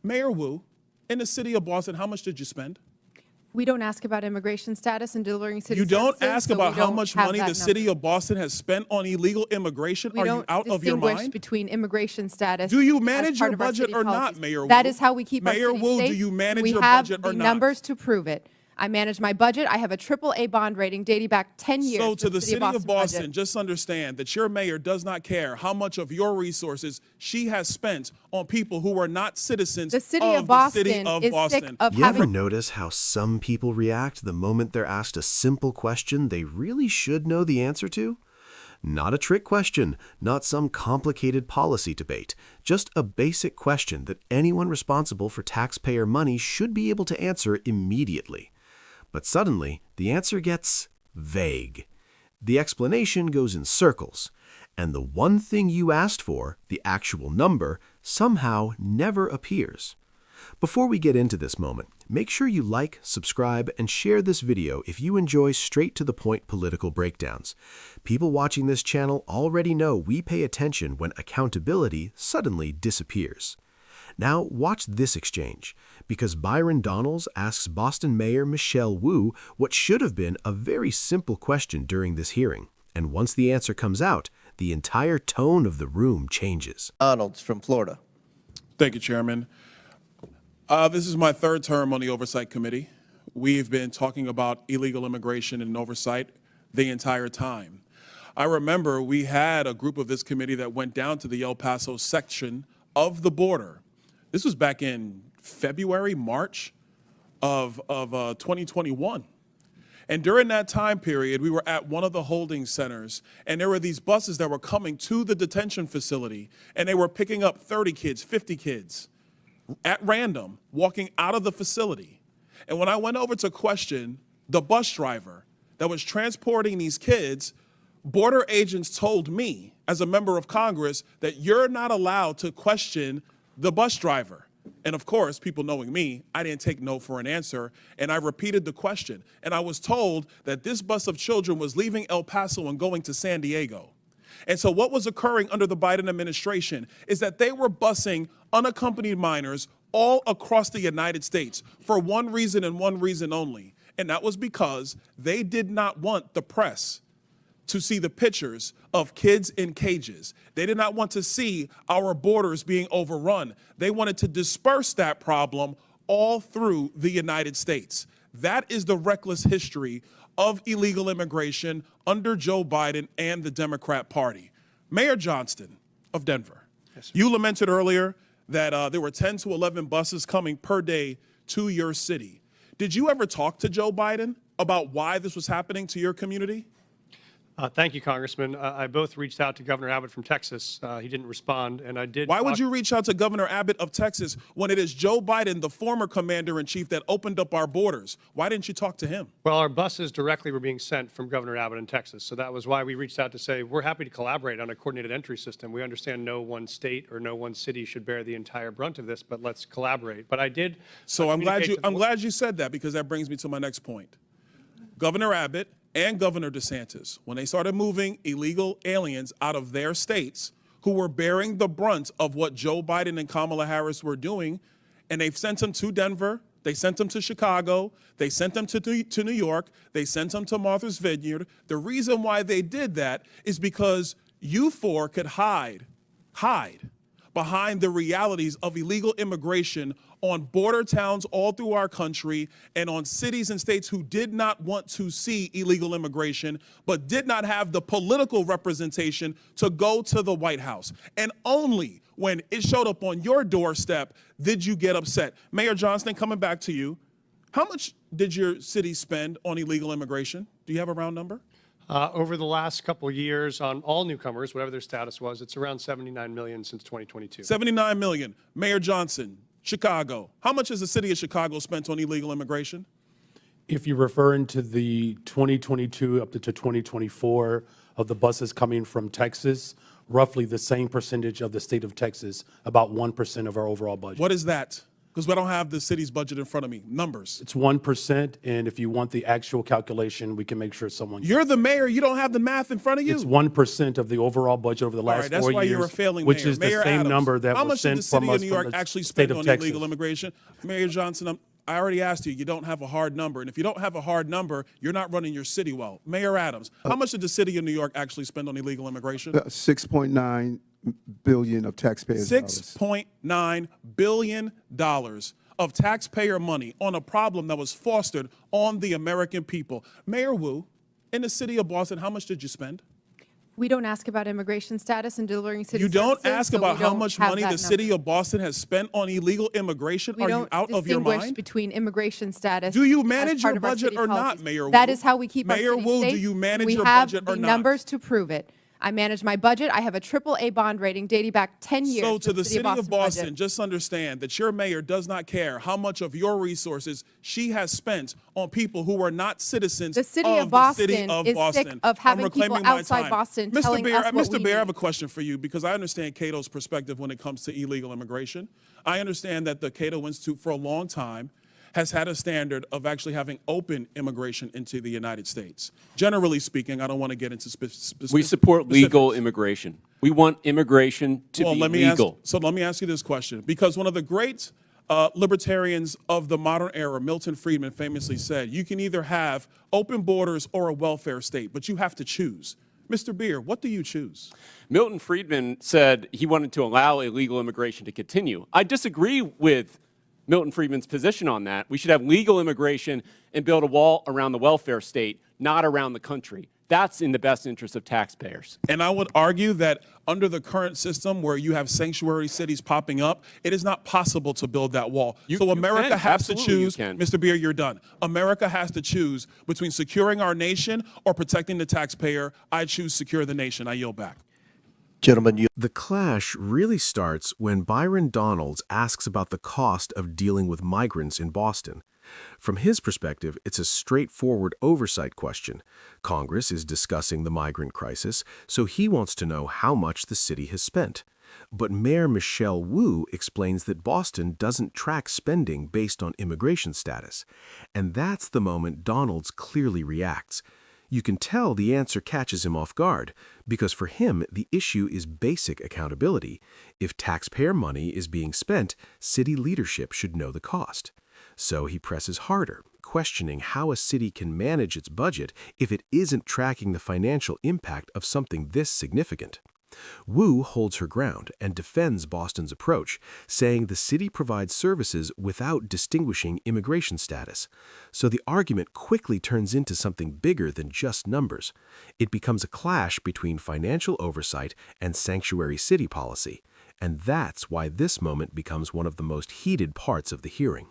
Mayor Wu, in the city of Boston, how much did you spend? We don't ask about immigration status and delivering city You don't services, ask so about we how don't much have money that the city of Boston has spent on illegal immigration? We Are you don't out of your distinguish mind? between immigration status. Do you as manage part your of our budget city or not, policies. Mayor Wu? That is how we keep Mayor our city Wu, safe. do you manage we your have budget or the not? numbers to prove it. I manage my budget. I have a AAA bond rating dating back 10 years. So for to the city of Boston, budget. just understand that your mayor does not care how much of your resources she has spent on people who are not citizens The city of of Boston the city of is Boston. sick of You ever having. notice how some people react the moment they're asked a simple question they really should know the answer to? Not a trick question, not some complicated policy debate, just a basic question that anyone responsible for taxpayer money should be able to answer immediately. But suddenly, the answer gets vague. The explanation goes in circles, and the one thing you asked for, the actual number, somehow never appears. Before we get into this moment, make sure you like, subscribe, and share this video if you enjoy straight-to-the-point political breakdowns. People watching this channel already know we pay attention when accountability suddenly disappears. Now watch this exchange, because Byron Donalds asks Boston Mayor Michelle Wu what should have been a very simple question during this hearing. And once the answer comes out, the entire tone of the room changes. Donalds from Florida. Thank you, Chairman. This is my third term on the Oversight Committee. We've been talking about illegal immigration and oversight the entire time. I remember we had a group of this committee that went down to the El Paso section of the border. This was back in February, March of 2021. And during that time period, we were at one of the holding centers, and there were these buses that were coming to the detention facility, and they were picking up 30 kids, 50 kids at random, walking out of the facility. And when I went over to question the bus driver that was transporting these kids, border agents told me, as a member of Congress, that you're not allowed to question the bus driver. And of course, people knowing me, I didn't take no for an answer, and I repeated the question. And I was told that this bus of children was leaving El Paso and going to San Diego. And so what was occurring under the Biden administration is that they were busing unaccompanied minors all across the United States for one reason and one reason only. And that was because they did not want the press to see the pictures of kids in cages. They did not want to see our borders being overrun. They wanted to disperse that problem all through the United States. That is the reckless history of illegal immigration under Joe Biden and the Democrat Party. Mayor Johnston of Denver, yes, you lamented earlier that there were 10 to 11 buses coming per day to your city. Did you ever talk to Joe Biden about why this was happening to your community? Thank you, Congressman. I both reached out to Governor Abbott from Texas. He didn't respond, and I did. Why would you reach out to Governor Abbott of Texas when it is Joe Biden, the former commander-in-chief, that opened up our borders? Why didn't you talk to him? Well, our buses directly were being sent from Governor Abbott in Texas, so that was why we reached out to say we're happy to collaborate on a coordinated entry system. We understand no one state or no one city should bear the entire brunt of this, but let's collaborate. But I did. So I'm glad you said that, because that brings me to my next point. Governor Abbott and Governor DeSantis, when they started moving illegal aliens out of their states who were bearing the brunt of what Joe Biden and Kamala Harris were doing, and they've sent them to Denver, they sent them to Chicago, they sent them to New York, they sent them to Martha's Vineyard. The reason why they did that is because you four could hide behind the realities of illegal immigration on border towns all through our country and on cities and states who did not want to see illegal immigration, but did not have the political representation to go to the White House. And only when it showed up on your doorstep did you get upset. Mayor Johnston, coming back to you, how much did your city spend on illegal immigration? Do you have a round number? Over the last couple of years on all newcomers, whatever their status was, it's around $79 million since 2022. $79 million. Mayor Johnson, Chicago. How much has the city of Chicago spent on illegal immigration? If you're referring to the 2022 up to 2024 of the buses coming from Texas, roughly the same percentage of the state of Texas, about 1% of our overall budget. What is that? Because I don't have the city's budget in front of me. Numbers. It's 1%, and if you want the actual calculation, we can make sure someone. You're the mayor. You don't have the math in front of you. It's 1% of the overall budget over the All last right, that's 4 why years. you're a failing which mayor. is Mayor the same Adams, number that how was much did the sent from city of us New from York the actually state spend of on Texas. illegal immigration? Mayor Johnson, I already asked you. You don't have a hard number, and if you don't have a hard number, you're not running your city well. Mayor Adams, how much did the city of New York actually spend on illegal immigration? $6.9 billion of taxpayers' dollars. $6.9 billion of taxpayer money on a problem that was fostered on the American people. Mayor Wu, in the city of Boston, how much did you spend? We don't ask about immigration status and delivering city You don't services, ask so about we how don't much have money that the city number. of Boston has spent on illegal immigration? We Are you don't out of your distinguish mind? between immigration status. Do you as manage part your of our budget city or not, policies. Mayor Wu? That is how we keep Mayor our city Wu, do safe. you manage we your have budget or the not? numbers to prove it. I manage my budget. I have a AAA bond rating dating back 10 years. So for to the city of Boston, budget. just understand that your mayor does not care how much of your resources she has spent on people who are not citizens The city of of Boston the city of is Boston. sick of having I'm people reclaiming my outside time. Boston Mr. telling Bear, us what Mr. we Bear, I have a need. question for you because I understand Cato's perspective when it comes to illegal immigration. I understand that the Cato Institute for a long time has had a standard of actually having open immigration into the United States. Generally speaking, I don't want to get into specifics. We support legal immigration. We want immigration to be legal. Let me ask you this question, because one of the great libertarians of the modern era, Milton Friedman, famously said, you can either have open borders or a welfare state, but you have to choose. Mr. Beer, what do you choose? Milton Friedman said he wanted to allow illegal immigration to continue. I disagree with Milton Friedman's position on that. We should have legal immigration and build a wall around the welfare state, not around the country. That's in the best interest of taxpayers. And I would argue that under the current system where you have sanctuary cities popping up, it is not possible to build that wall. So America can. has to Absolutely you choose, can. Mr. Beer, you're done. America has to choose between securing our nation or protecting the taxpayer. I choose secure the nation. I yield back. Gentlemen, The clash really starts when Byron Donalds asks about the cost of dealing with migrants in Boston. From his perspective, it's a straightforward oversight question. Congress is discussing the migrant crisis, so he wants to know how much the city has spent. But Mayor Michelle Wu explains that Boston doesn't track spending based on immigration status. And that's the moment Donalds clearly reacts. You can tell the answer catches him off guard, because for him, the issue is basic accountability. If taxpayer money is being spent, city leadership should know the cost. So he presses harder, questioning how a city can manage its budget if it isn't tracking the financial impact of something this significant. Wu holds her ground and defends Boston's approach, saying the city provides services without distinguishing immigration status. So the argument quickly turns into something bigger than just numbers. It becomes a clash between financial oversight and sanctuary city policy. And that's why this moment becomes one of the most heated parts of the hearing.